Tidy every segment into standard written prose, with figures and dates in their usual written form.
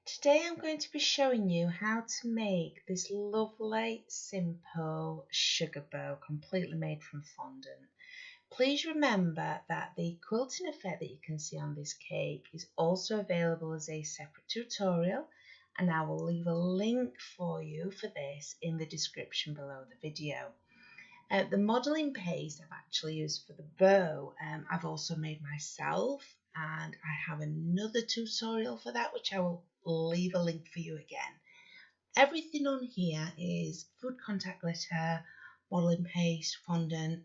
Today I'm going to be showing you how to make this lovely, simple sugar bow completely made from fondant. Please remember that the quilting effect that you can see on this cake is also available as a separate tutorial, and I will leave a link for you for this in the description below the video. The modelling paste I've actually used for the bow, I've also made myself, and I have another tutorial for that which I will leave a link for you again. Everything on here is food contact glitter, modelling paste, fondant,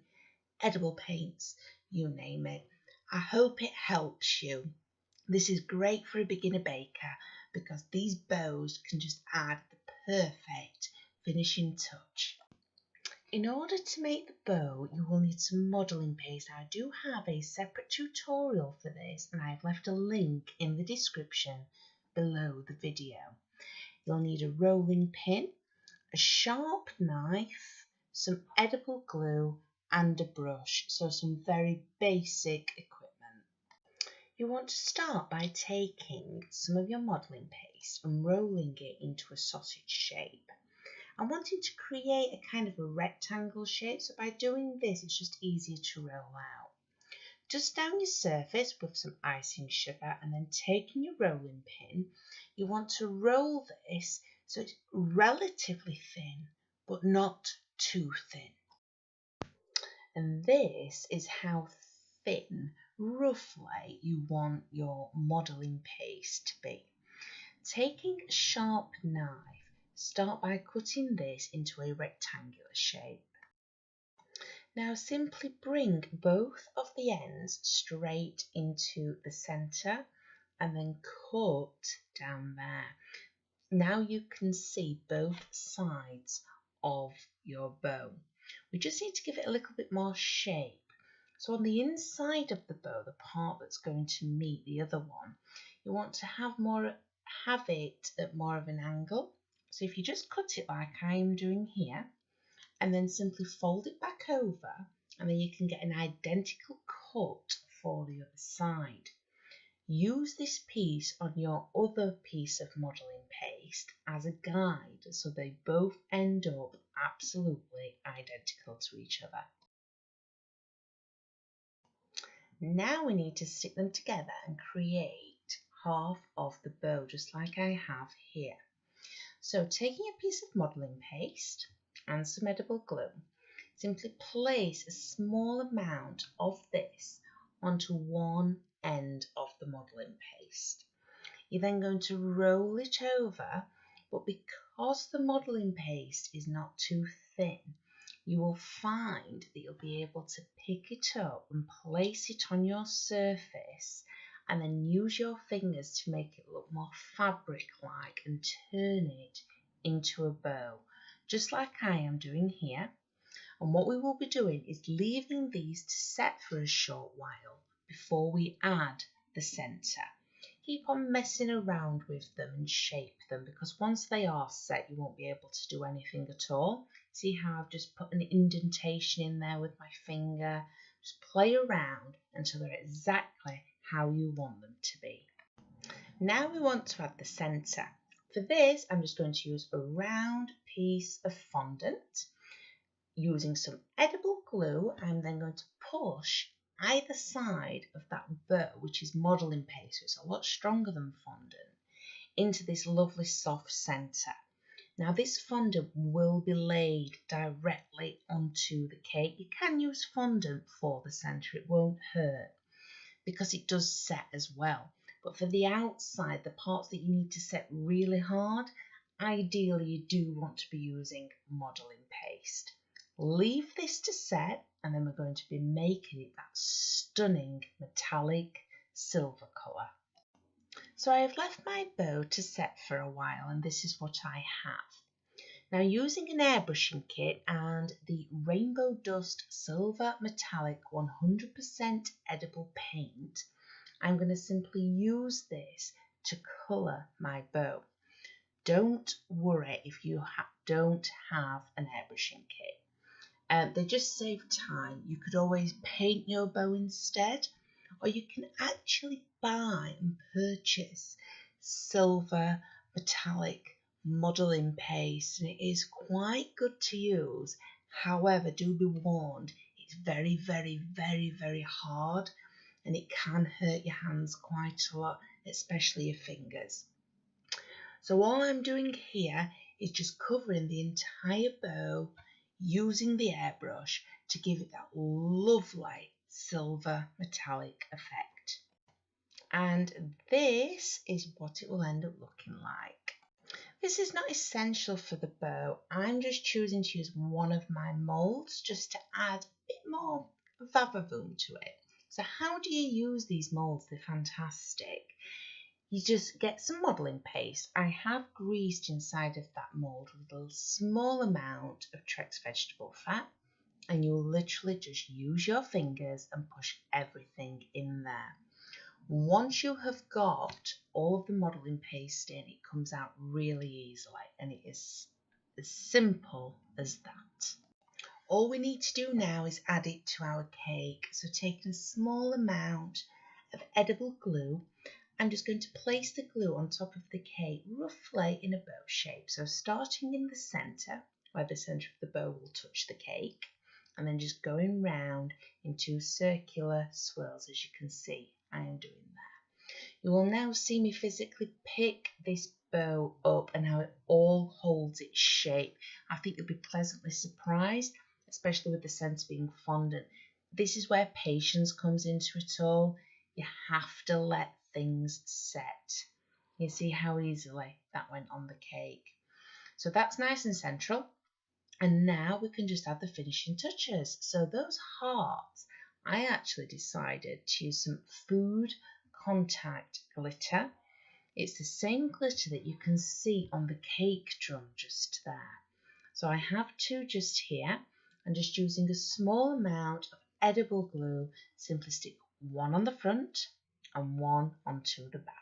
edible paints, you name it. I hope it helps you. This is great for a beginner baker because these bows can just add the perfect finishing touch. In order to make the bow, you will need some modelling paste. I do have a separate tutorial for this, and I have left a link in the description below the video. You'll need a rolling pin, a sharp knife, some edible glue, and a brush, so some very basic equipment. You want to start by taking some of your modelling paste and rolling it into a sausage shape. I'm wanting to create a kind of a rectangle shape, so by doing this it's just easier to roll out. Dust down your surface with some icing sugar, and then taking your rolling pin, you want to roll this so it's relatively thin but not too thin. And this is how thin roughly you want your modelling paste to be. Taking a sharp knife, start by cutting this into a rectangular shape. Now simply bring both of the ends straight into the centre and then cut down there. Now you can see both sides of your bow. We just need to give it a little bit more shape. So on the inside of the bow, the part that's going to meet the other one, you want to have it at more of an angle. So if you just cut it like I am doing here, and then simply fold it back over, and then you can get an identical cut for the other side. Use this piece on your other piece of modelling paste as a guide so they both end up absolutely identical to each other. Now we need to stick them together and create half of the bow just like I have here. So taking a piece of modelling paste and some edible glue, simply place a small amount of this onto one end of the modelling paste. You're then going to roll it over, but because the modelling paste is not too thin, you will find that you'll be able to pick it up and place it on your surface, and then use your fingers to make it look more fabric-like and turn it into a bow, just like I am doing here. And what we will be doing is leaving these to set for a short while before we add the centre. Keep on messing around with them and shape them, because once they are set you won't be able to do anything at all. See how I've just put an indentation in there with my finger? Just play around until they're exactly how you want them to be. Now we want to add the centre. For this I'm just going to use a round piece of fondant. Using some edible glue, I'm then going to push either side of that bow, which is modelling paste, so it's a lot stronger than fondant, into this lovely soft centre. Now this fondant will be laid directly onto the cake. You can use fondant for the centre, it won't hurt because it does set as well. But for the outside, the parts that you need to set really hard, ideally you do want to be using modelling paste. Leave this to set, and then we're going to be making it that stunning metallic silver colour. So I have left my bow to set for a while, and this is what I have. Now using an airbrushing kit and the Rainbow Dust Silver Metallic 100% edible paint, I'm going to simply use this to colour my bow. Don't worry if you don't have an airbrushing kit. They just save time. You could always paint your bow instead, or you can actually buy and purchase silver metallic modelling paste, and it is quite good to use. However, do be warned, it's very, very, very, very hard, and it can hurt your hands quite a lot, especially your fingers. So all I'm doing here is just covering the entire bow using the airbrush to give it that lovely silver metallic effect. And this is what it will end up looking like. This is not essential for the bow. I'm just choosing to use one of my moulds just to add a bit more vavavoom to it. So how do you use these moulds? They're fantastic. You just get some modelling paste. I have greased inside of that mould with a small amount of Trex vegetable fat, and you'll literally just use your fingers and push everything in there. Once you have got all of the modelling paste in, it comes out really easily, and it is as simple as that. All we need to do now is add it to our cake. So taking a small amount of edible glue, I'm just going to place the glue on top of the cake roughly in a bow shape. So starting in the centre, where the centre of the bow will touch the cake, and then just going round in 2 circular swirls, as you can see I am doing there. You will now see me physically pick this bow up and how it all holds its shape. I think you'll be pleasantly surprised, especially with the centre being fondant. This is where patience comes into it all. You have to let things set. You see how easily that went on the cake. So that's nice and central. And now we can just add the finishing touches. So those hearts, I actually decided to use some food contact glitter. It's the same glitter that you can see on the cake drum just there. So I have 2 just here, and just using a small amount of edible glue, simply stick 1 on the front and 1 onto the back.